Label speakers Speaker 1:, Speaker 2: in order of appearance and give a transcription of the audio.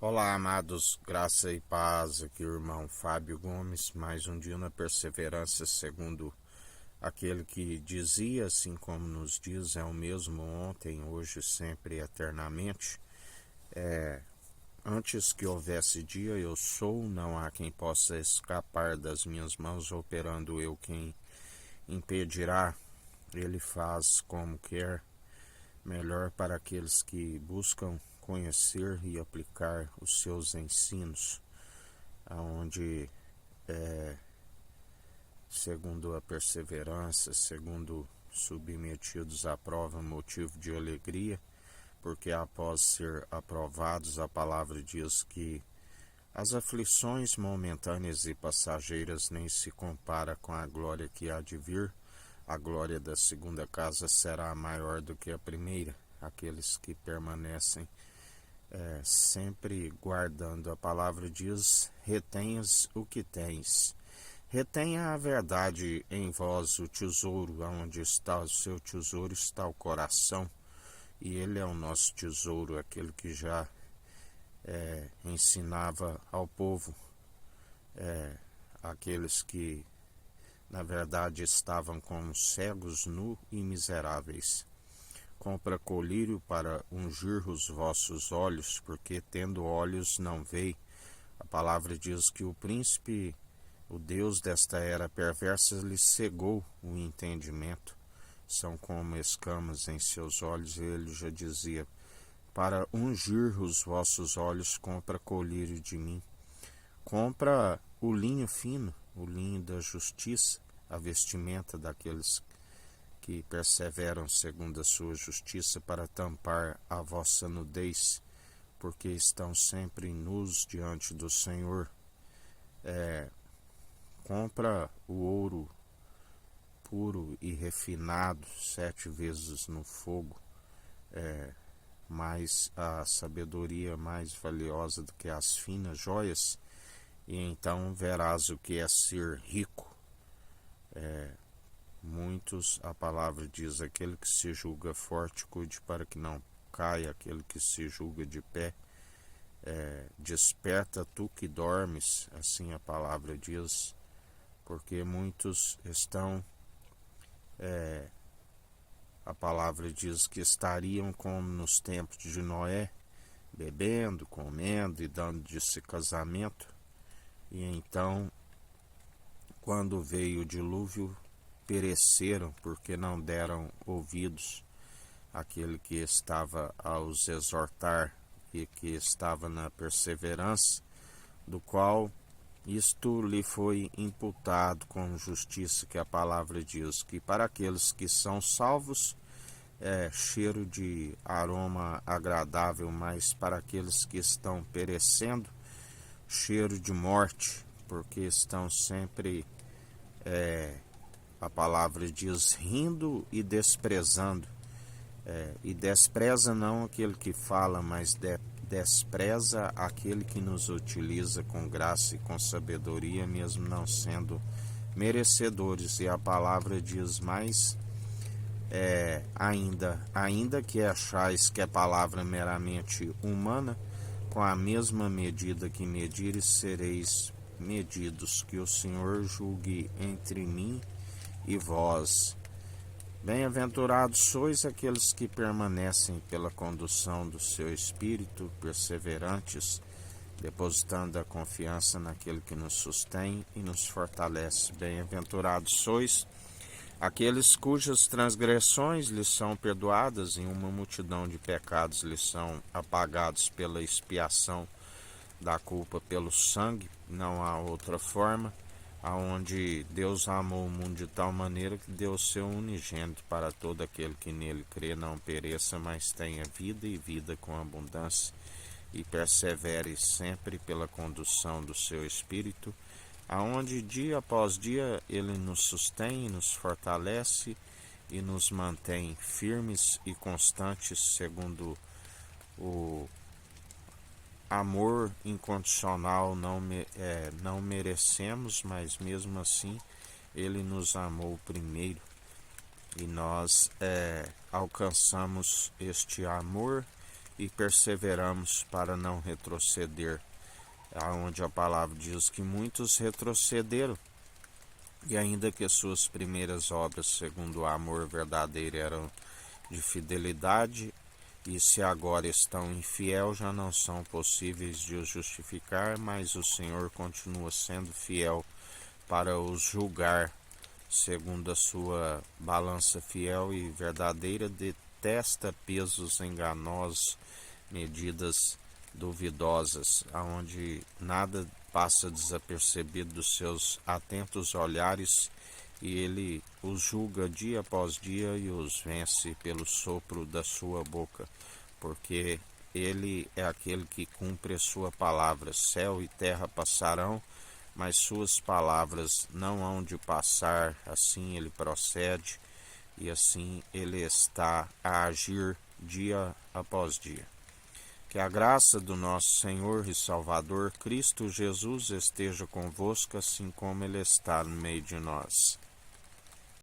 Speaker 1: Olá, amados, graça e paz, aqui o irmão Fábio Gomes, mais um dia na perseverança, segundo aquele que dizia, assim como nos diz, é o mesmo ontem, hoje, sempre e eternamente. Antes que houvesse dia, eu sou, não há quem possa escapar das minhas mãos, operando eu quem impedirá. Ele faz como quer, melhor para aqueles que buscam conhecer e aplicar os seus ensinos, aonde segundo a perseverança, segundo submetidos à prova, motivo de alegria, porque após ser aprovados, a palavra diz que as aflições momentâneas e passageiras nem se compara com a glória que há de vir. A glória da segunda casa será maior do que a primeira. Aqueles que permanecem sempre guardando a palavra diz: retenhas o que tens. Retenha a verdade em vós, o tesouro, aonde está o seu tesouro está o coração, e ele é o nosso tesouro, aquele que já ensinava ao povo, aqueles que na verdade estavam como cegos, nu e miseráveis. Compra colírio para ungir os vossos olhos, porque tendo olhos não veem. A palavra diz que o príncipe, o Deus desta era perversa, lhe cegou o entendimento. São como escamas em seus olhos, e ele já dizia: para ungir os vossos olhos, compra colírio de mim. Compra o linho fino, o linho da justiça, a vestimenta daqueles que perseveram segundo a sua justiça, para tampar a vossa nudez, porque estão sempre nus diante do Senhor. Compra o ouro puro e refinado 7 vezes no fogo, mais a sabedoria mais valiosa do que as finas joias, e então verás o que é ser rico. Muitos, a palavra diz, aquele que se julga forte, cuide para que não caia, aquele que se julga de pé, desperta tu que dormes, assim a palavra diz, porque muitos estão, a palavra diz que estariam como nos tempos de Noé, bebendo, comendo e dando de si casamento, e então, quando veio o dilúvio, pereceram porque não deram ouvidos àquele que estava a os exortar e que estava na perseverança, do qual isto lhe foi imputado com justiça, que a palavra diz que para aqueles que são salvos é cheiro de aroma agradável, mas para aqueles que estão perecendo, cheiro de morte, porque estão sempre, a palavra diz, rindo e desprezando. E despreza não aquele que fala, mas despreza aquele que nos utiliza com graça e com sabedoria, mesmo não sendo merecedores. E a palavra diz mais, ainda que achais que a palavra meramente humana, com a mesma medida que medires, sereis medidos, que o Senhor julgue entre mim e vós. Bem-aventurados sois aqueles que permanecem pela condução do seu Espírito, perseverantes, depositando a confiança naquele que nos sustém e nos fortalece. Bem-aventurados sois aqueles cujas transgressões lhes são perdoadas, e uma multidão de pecados lhes são apagados pela expiação da culpa pelo sangue. Não há outra forma, aonde Deus amou o mundo de tal maneira que deu o seu unigênito para todo aquele que nele crê, não pereça, mas tenha vida e vida com abundância, e persevere sempre pela condução do seu Espírito, aonde dia após dia ele nos sustém e nos fortalece e nos mantém firmes e constantes segundo o amor incondicional. Não merecemos, mas mesmo assim ele nos amou primeiro, e nós alcançamos este amor e perseveramos para não retroceder. Onde a palavra diz que muitos retrocederam, e ainda que suas primeiras obras, segundo o amor verdadeiro, eram de fidelidade, e se agora estão infiel, já não são possíveis de os justificar, mas o Senhor continua sendo fiel para os julgar, segundo a sua balança fiel e verdadeira, detesta pesos enganosos, medidas duvidosas, aonde nada passa desapercebido dos seus atentos olhares, e ele os julga dia após dia e os vence pelo sopro da sua boca, porque ele é aquele que cumpre a sua palavra. Céu e terra passarão, mas suas palavras não hão de passar. Assim ele procede e assim ele está a agir dia após dia. Que a graça do nosso Senhor e Salvador Cristo Jesus esteja convosco, assim como Ele está no meio de nós.